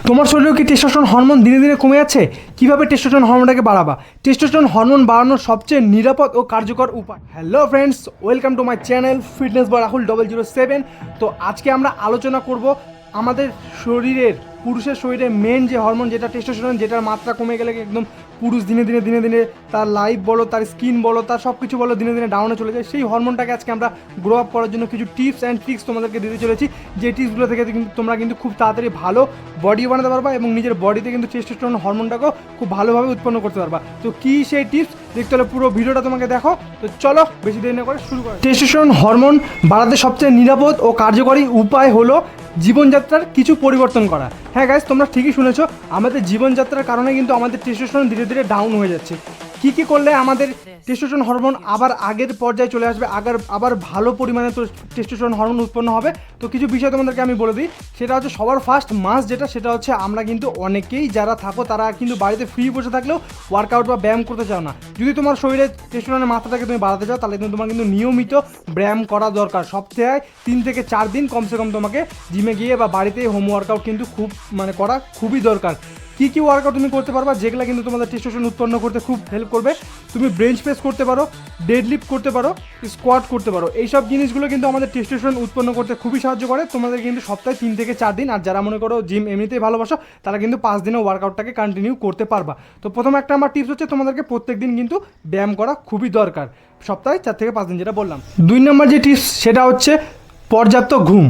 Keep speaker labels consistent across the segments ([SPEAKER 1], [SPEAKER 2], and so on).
[SPEAKER 1] তোমার শরীরেও কি টেস্টোস্টেরন হরমোন দিনে দিনে কমে যাচ্ছে? কীভাবে টেস্টোস্টেরন হরমোনটাকে বাড়াবা? টেস্টোস্টেরন হরমোন বাড়ানোর সবচেয়ে নিরাপদ ও কার্যকর উপায়। Hello friends, welcome to my channel fitness boy Rahul 007। তো আজকে আমরা আলোচনা করব আমাদের শরীরের, পুরুষের শরীরে মেন যে হরমোন, যেটা টেস্টোস্টেরন, যেটার মাত্রা কমে গেলে একদম পুরুষ দিনে দিনে তার লাইফ বলো, তার স্কিন বলো, তার সব কিছু বলো দিনে দিনে ডাউনে চলে যায়। সেই হরমোনটাকে আজকে আমরা গ্রো আপ করার জন্য কিছু টিপস অ্যান্ড ট্রিক্স তোমাদেরকে দিতে চলেছি। যে টিপসগুলো থেকে তোমরা কিন্তু খুব তাড়াতাড়ি ভালো বডি বানাতে পারবা এবং নিজের বডিতে কিন্তু টেস্টোস্টেরন হরমোনটাকেও খুব ভালোভাবে উৎপন্ন করতে পারবা। তো কী সেই টিপস দেখতে হলে পুরো ভিডিওটা তোমাকে দেখো। তো চলো বেশি দেরি না করে শুরু করো। টেস্টোস্টেরন হরমোন বাড়াতে সবচেয়ে নিরাপদ ও কার্যকরী উপায় হলো জীবনযাত্রার কিছু পরিবর্তন করা। হ্যাঁ গাইস, তোমরা ঠিকই শুনেছো, আমাদের জীবনযাত্রার কারণে কিন্তু আমাদের টেস্টোস্টেরন ধীরে ধীরে ডাউন হয়ে যাচ্ছে। কী করলে আমাদের টেস্টোস্টেরন হরমোন আবার আগের পর্যায়ে চলে আসবে, আবার ভালো পরিমাণে তো টেস্টোস্টেরন হরমোন উৎপন্ন হবে। তো কিছু বিষয় তোমাদেরকে আমি বলে দিই। সেটা হচ্ছে সবার ফার্স্ট মাস্ট সেটা হচ্ছে, আমরা কিন্তু অনেকেই যারা থাকো তারা কিন্তু বাড়িতে ফ্রি বসে থাকলেও ওয়ার্কআউট বা ব্যায়াম করতে চাও না। যদি তোমার শরীরে টেস্টোস্টেরনের মাত্রাটাকে তুমি বাড়াতে চাও, তাহলে কিন্তু তোমার কিন্তু নিয়মিত ব্যায়াম করা দরকার। সপ্তাহে 3 থেকে 4 দিন কমসে কম তোমাকে জিমে গিয়ে বা বাড়িতে হোম ওয়ার্কআউট কিন্তু করা খুবই দরকার। কী ওয়ার্কআউট তুমি করতে পারবা যেগুলো কিন্তু তোমাদের টেস্টোস্টেরন উৎপন্ন করতে খুব হেল্প করবে? তুমি বেঞ্চ প্রেস করতে পারো, ডেডলিফট করতে পারো, স্কোয়াট করতে পারো। এইসব জিনিসগুলো কিন্তু আমাদের টেস্টোস্টেরন উৎপন্ন করতে খুবই সাহায্য করে। তোমাদের কিন্তু সপ্তাহে 3 থেকে 4 দিন, আর যারা মনে করো জিম এমনিতেই ভালোবাসো, তারা কিন্তু 5 দিনে ওয়ার্কআউটটাকে কন্টিনিউ করতে পারবা। তো প্রথম একটা আমার টিপস হচ্ছে, তোমাদেরকে প্রত্যেক দিন কিন্তু ব্যায়াম করা খুবই দরকার, সপ্তাহে 4 থেকে 5 দিন, যেটা বললাম। 2 নম্বর যে টিপস সেটা হচ্ছে পর্যাপ্ত ঘুম।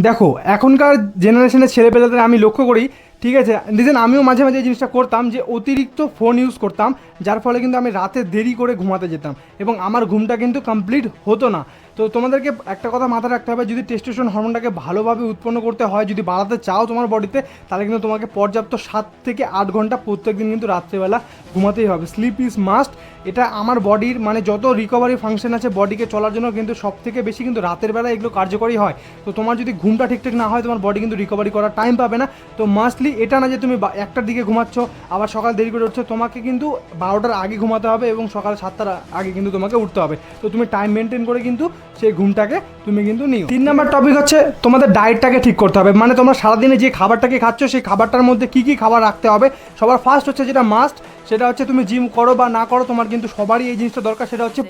[SPEAKER 1] দেখো, এখনকার জেনারেশনের ছেলেপেলেদের আমি লক্ষ্য করি, ঠিক আছে, রিজন আমিও মাঝে মাঝে এই জিনিসটা করতাম, যে অতিরিক্ত ফোন ইউজ করতাম, যার ফলে কিন্তু আমি রাতে দেরি করে ঘুমাতে যেতাম এবং আমার ঘুমটা কিন্তু কমপ্লিট হতো না। তো তোমাদেরকে একটা কথা মাথায় রাখতে হবে, যদি টেস্টোস্টেরন হরমোনটাকে ভালোভাবে উৎপন্ন করতে হয়, যদি বাড়াতে চাও তোমার বডিতে, তাহলে কিন্তু তোমাকে পর্যাপ্ত 7 থেকে 8 ঘন্টা প্রত্যেক দিন কিন্তু রাত্রেবেলা ঘুমাতেই হবে। Sleep is must. এটা আমার বডির যত রিকভারি ফাংশন আছে বডিকে চলার জন্য কিন্তু সব থেকে বেশি কিন্তু রাতের বেলা এগুলো কার্যকরী হয়। তো তোমার যদি ঘুমটা ঠিকঠাক না হয়, তোমার বডি কিন্তু রিকভারি করার টাইম পাবে না। তো মাস্টলি এটা না যে তুমি 1টার দিকে ঘুমাচ্ছ আবার সকাল দেরি করে উঠছো, তোমাকে কিন্তু 12টার আগে ঘুমাতে হবে এবং সকাল 7টার আগে কিন্তু তোমাকে উঠতে হবে। তো তুমি টাইম মেনটেন করে কিন্তু সেই ঘুমটাকে তুমি কিন্তু নিও। 3 নম্বর টপিক হচ্ছে, তোমাদের ডায়েটটাকে ঠিক করতে হবে। তোমরা সারাদিনে যে খাবারটাকে খাচ্ছ, সেই খাবারটার মধ্যে কী খাবার রাখতে হবে। সবার ফার্স্ট হচ্ছে, যেটা মাস্ট, সেটা হচ্ছে তুমি জিম করো বা না করো, তোমার কিন্তু সবারই এই জিনিসটা দরকার। সেটা হচ্ছে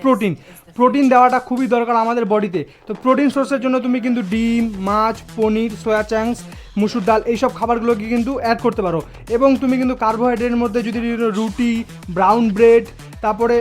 [SPEAKER 1] প্রোটিন দেওয়াটা খুবই দরকার আমাদের বডিতে। তো প্রোটিন সোর্সের জন্য তুমি কিন্তু ডিম, মাছ, পনির, সোয়া চাংস, মুসুর ডাল, এইসব খাবারগুলোকে কিন্তু অ্যাড করতে পারো। এবং তুমি কিন্তু কার্বোহাইড্রেটের মধ্যে যদি রুটি, ব্রাউন ব্রেড, তারপরে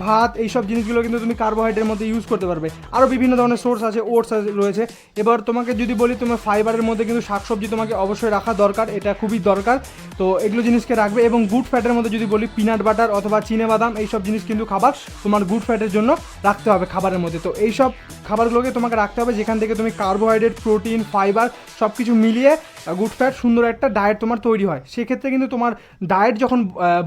[SPEAKER 1] ভাত, এইসব জিনিসগুলো কিন্তু তুমি কার্বোহাইড্রেটের মধ্যে ইউজ করতে পারবে। আরও বিভিন্ন ধরনের সোর্স আছে, ওটস রয়েছে। এবার তোমাকে যদি বলি, তোমার ফাইবারের মধ্যে কিন্তু শাকসবজি তোমাকে অবশ্যই রাখা দরকার, এটা খুবই দরকার। তো এগুলো জিনিসকে রাখবে। এবং গুড ফ্যাটের মধ্যে যদি বলি, পিনাট বাটার অথবা চিনেবাদাম, এইসব জিনিস কিন্তু খাবার তোমার গুড ফ্যাটের জন্য রাখতে হবে খাবারের মধ্যে। তো এইসব খাবারগুলোকে তোমাকে রাখতে হবে, যেখান থেকে তুমি কার্বোহাইড্রেট, প্রোটিন, ফাইবার সব কিছু মিলিয়ে গুড ফ্যাট সুন্দর একটা ডায়েট তোমার তৈরি হয়। সেক্ষেত্রে কিন্তু তোমার ডায়েট যখন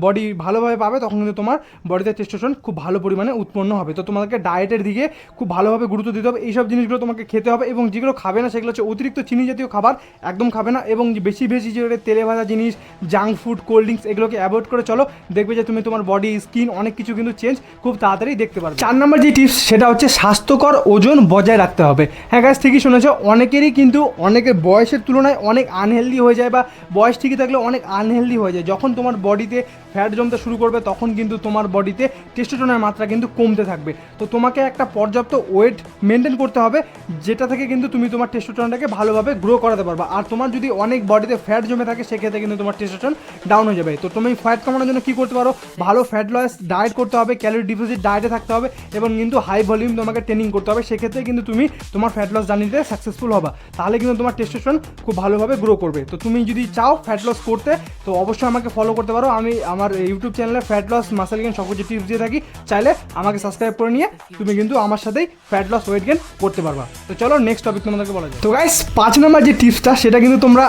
[SPEAKER 1] বডি ভালোভাবে পাবে, তখন কিন্তু তোমার বডিতে টেস্টোস্টেরন খুব ভালো পরিমাণে উৎপন্ন হবে। তো তোমাদেরকে ডায়েটের দিকে খুব ভালোভাবে গুরুত্ব দিতে হবে। এইসব জিনিসগুলো তোমাকে খেতে হবে। এবং যেগুলো খাবে না, সেগুলো হচ্ছে অতিরিক্ত চিনি জাতীয় খাবার একদম খাবে না, এবং বেশি যেগুলো তেলে ভাজা জিনিস, জাঙ্ক ফুড, কোল্ড ড্রিঙ্কস, এগুলোকে অ্যাভয়েড করে চলো। দেখবে যে তুমি তোমার বডি, স্কিন, অনেক কিছু কিন্তু চেঞ্জ খুব তাড়াতাড়ি দেখতে পারবে। 4 নম্বর যে টিপস সেটা হচ্ছে স্বাস্থ্যকর ওজন বজায় রাখতে হবে। হ্যাঁ গাইস, ঠিকই শুনেছো, অনেকেরই কিন্তু অনেকের বয়সের তুলনায় অনেক আনহেলদি হয়ে যায়, বা বয়স ঠিকই থাকলে অনেক আনহেলদি হয়ে যায়। যখন তোমার বডিতে ফ্যাট জমতে শুরু করবে, তখন কিন্তু তোমার বডিতে টেস্টোস্টেরনের মাত্রা কিন্তু কমতে থাকবে। তো তোমাকে একটা পর্যাপ্ত ওয়েট মেনটেন করতে হবে, যেটা থেকে কিন্তু তুমি তোমার টেস্টোস্টেরনটাকে ভালোভাবে গ্রো করাতে পারবা। আর তোমার যদি অনেক বডিতে ফ্যাট জমে থাকে, সেক্ষেত্রে কিন্তু তোমার টেস্টোস্টেরন ডাউন হয়ে যাবে। তো তুমি ফ্যাট কমানোর জন্য কী করতে পারো, ভালো ফ্যাট লস ডায়েট করতে হবে, ক্যালোরি ডিফিসিট ডায়েটে থাকতে হবে, এবং কিন্তু হাই ভলিউম তোমাকে ট্রেনিং করতে হবে। সেক্ষেত্রে কিন্তু তুমি তোমার ফ্যাট লস জার্নিতে সাকসেসফুল হবা। তাহলে কিন্তু তোমার টেস্টোস্টেরন খুব ভালোভাবে গ্রো করবে। তো তুমি যদি চাও ফ্যাট লস করতে, তো অবশ্যই আমাকে ফলো করতে পারো। আমি আমার ইউটিউব চ্যানেলে ফ্যাট লস, মাসেল গেইন সব কিছু টিপস দিয়ে থাকি। চাইলে আমাকে সাবস্ক্রাইব করে নিয়ে তুমি কিন্তু আমার সাথেই ফ্যাট লস, ওয়েট গেইন করতে পারবা। তো চলো নেক্সট টপিক তোমাদেরকে বলা যায়। তো গাইস, 5 নম্বর যে টিপসটা, সেটা কিন্তু তোমরা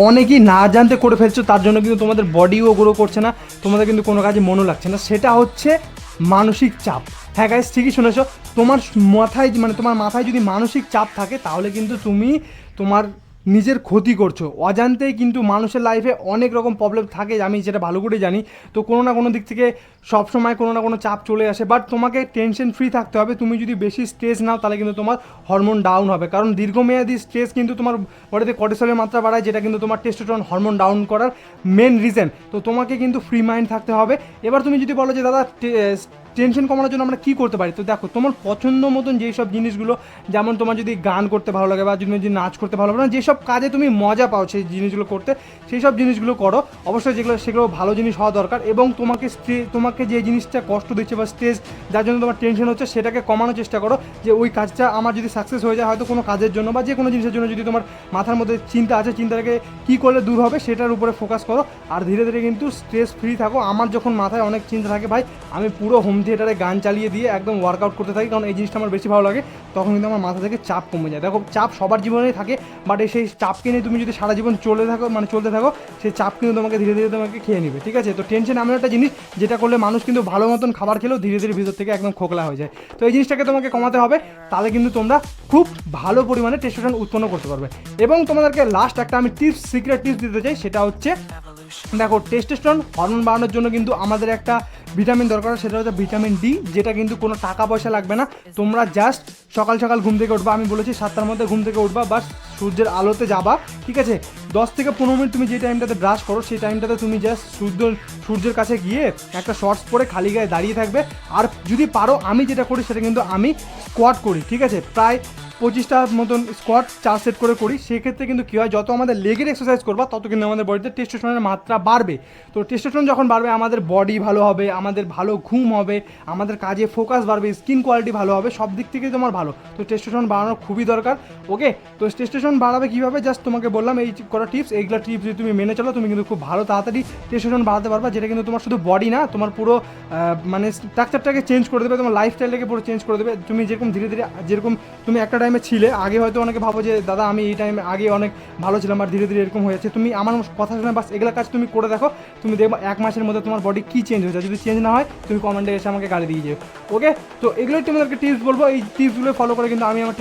[SPEAKER 1] অনেকেই না জানতে করে ফেলছো, তার জন্য কিন্তু তোমাদের বডিও গ্রো করছে না, তোমাদের কিন্তু কোনো কাজে মনও লাগছে না। সেটা হচ্ছে মানসিক চাপ। হ্যাঁ গাইস, ঠিকই শুনেছো, তোমার মাথায় যদি মানসিক চাপ থাকে, তাহলে কিন্তু তুমি তোমার নিজের ক্ষতি করছো অজান্তেই। কিন্তু মানুষের লাইফে অনেক রকম প্রবলেম থাকে, আমি সেটা ভালো করে জানি। তো কোনো না কোনো দিক থেকে সবসময় কোনো না কোনো চাপ চলে আসে, বাট তোমাকে টেনশন ফ্রি থাকতে হবে। তুমি যদি বেশি স্ট্রেস নাও তাহলে কিন্তু তোমার হরমোন ডাউন হবে, কারণ দীর্ঘমেয়াদী স্ট্রেস কিন্তু তোমার বডিতে কর্টিসলের মাত্রা বাড়ায়, যেটা কিন্তু তোমার টেস্টোস্টেরন হরমোন ডাউন করার মেন রিজন। তো তোমাকে কিন্তু ফ্রি মাইন্ড থাকতে হবে। এবার তুমি যদি বলো যে দাদা টেনশন কমানোর জন্য আমরা কী করতে পারি, তো দেখো তোমার পছন্দ মতন যেই সব জিনিসগুলো, যেমন তোমার যদি গান করতে ভালো লাগে বা যদি নাচ করতে ভালো লাগে, যেসব কাজে তুমি মজা পাও সেই জিনিসগুলো করতে, সেই সব জিনিসগুলো করো। অবশ্যই সেগুলো ভালো জিনিস হওয়া দরকার। এবং তোমাকে যে জিনিসটা কষ্ট দিচ্ছে বা স্ট্রেস যার জন্য তোমার টেনশন হচ্ছে, সেটাকে কমানোর চেষ্টা করো। যে ওই কাজটা আমার যদি সাকসেস হয়ে যায়, হয়তো কোনো কাজের জন্য বা যে কোনো জিনিসের জন্য, যদি তোমার মাথার মধ্যে চিন্তা আছে, চিন্তাটাকে কী করলে দূর হবে সেটার উপরে ফোকাস করো। আর ধীরে ধীরে কিন্তু স্ট্রেস ফ্রি থাকো। আমার যখন মাথায় অনেক চিন্তা থাকে ভাই, আমি পুরো হোম থিয়েটারে গান চালিয়ে দিয়ে একদম ওয়ার্কআউট করতে থাকি, কারণ এই জিনিসটা আমার বেশি ভালো লাগে। তখন কিন্তু আমার মাথা থেকে চাপ কমে যায়। দেখো চাপ সবার জীবনেই থাকে, বাট সেই চাপকে নিয়ে তুমি যদি সারা জীবন চলতে থাকো, সেই চাপ কিন্তু তোমাকে ধীরে ধীরে তোমাকে খেয়ে নেবে, ঠিক আছে? তো টেনশন এমন একটা জিনিস যেটা করলে মানুষ কিন্তু ভালো মতন খাবার খেলেও ধীরে ধীরে ভিতর থেকে একদম খোকলা হয়ে যায়। তো এই জিনিসটাকে তোমাকে কমাতে হবে, তাহলে কিন্তু তোমরা খুব ভালো পরিমাণে টেস্টোস্টেরন উৎপন্ন করতে পারবে। এবং তোমাদেরকে লাস্ট একটা আমি সিক্রেট টিপস দিতে চাই, সেটা হচ্ছে দেখো টেস্টোস্টেরন হরমোন বাড়ানোর জন্য কিন্তু আমাদের একটা ভিটামিন দরকার, সেটা হচ্ছে ভিটামিন ডি, যেটা কিন্তু কোনো টাকা পয়সা লাগবে না। তোমরা জাস্ট সকাল সকাল ঘুম থেকে উঠবা, আমি বলেছি 7টার মধ্যে ঘুম থেকে উঠবা, বাস সূর্যের আলোতে যাবা, ঠিক আছে? 10 থেকে 15 মিনিট তুমি যে টাইমটাতে ব্রাশ করো, সেই টাইমটাতে তুমি জাস্ট সূর্যের কাছে গিয়ে একটা শর্টস পরে খালি গায়ে দাঁড়িয়ে থাকবে। আর যদি পারো, আমি যেটা করি সেটা কিন্তু আমি স্কোয়াট করি, ঠিক আছে? প্রায় 25টা মতন স্কোয়াট 4 সেট করে করি। সেক্ষেত্রে কিন্তু কী হয়, যত আমাদের লেগের এক্সারসাইজ করবা তত কিন্তু আমাদের বডিতে টেস্টোস্টেরনের মাত্রা বাড়বে। তো টেস্টোস্টেরন যখন বাড়বে, আমাদের বডি ভালো হবে, আমাদের ভালো ঘুম হবে, আমাদের কাজে ফোকাস বাড়বে, স্কিন কোয়ালিটি ভালো হবে, সব দিক থেকে তোমার ভালো। তো টেস্টোস্টেরন বাড়ানো খুবই দরকার। ওকে, তো টেস্টোস্টেরন বাড়াবে কীভাবে, জাস্ট তোমাকে বললাম এই করা টিপস। এইগুলো টিপস যদি তুমি মেনে চলো, তুমি কিন্তু খুব ভালো তাড়াতাড়ি টেস্টোস্টেরন বাড়াতে পারবা, যেটা কিন্তু তোমার শুধু বডি না, তোমার পুরো মানে স্ট্রাকচারটাকে চেঞ্জ করে দেবে, তোমার লাইফস্টাইলটাকে পুরো চেঞ্জ করে দেবে। তুমি যেরকম ধীরে ধীরে, যেরকম তুমি একটা টাইমে ছিলে আগে, হয়তো অনেকে ভাবো যে দাদা আমি এই টাইমে আগে অনেক ভালো ছিলাম, আর ধীরে ধীরে এরকম হয়েছে। তুমি আমার কথা শুনে বাস এগুলো কাজ তুমি করে দেখো, তুমি দেখবো 1 মাসের মধ্যে তোমার বডি কী চেঞ্জ হয়েছে। যদি চেঞ্জ না হয়, তুমি কমেন্টে এসে আমাকে গালি দিয়ে যাও। ওকে, তো এগুলোই তোমাদেরকে টিপস বলবো। এই টিপসগুলো ফলো করে কিন্তু আমি আমার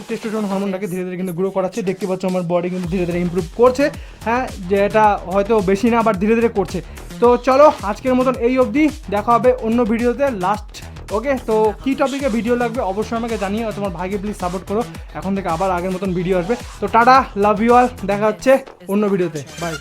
[SPEAKER 1] টেস্টোস্টেরন হরমোনটাকে ধীরে ধীরে কিন্তু গ্রো করাচ্ছি। দেখতে পাচ্ছ আমার বডি কিন্তু ধীরে ধীরে ইমপ্রুভ করছে। হ্যাঁ, যে এটা হয়তো বেশি না, বাট ধীরে ধীরে করছে। তো চলো আজকের মতন এই অবধি, দেখা হবে অন্য ভিডিওতে লাস্ট। ওকে, তো কী টপিকে ভিডিও লাগবে অবশ্যই আমাকে জানিয়ে, তোমার ভাইকে প্লিজ সাপোর্ট করো। এখন থেকে আবার আগের মতন ভিডিও আসবে। তো টাটা, লাভ ইউ অল, দেখা হচ্ছে অন্য ভিডিওতে, বাই।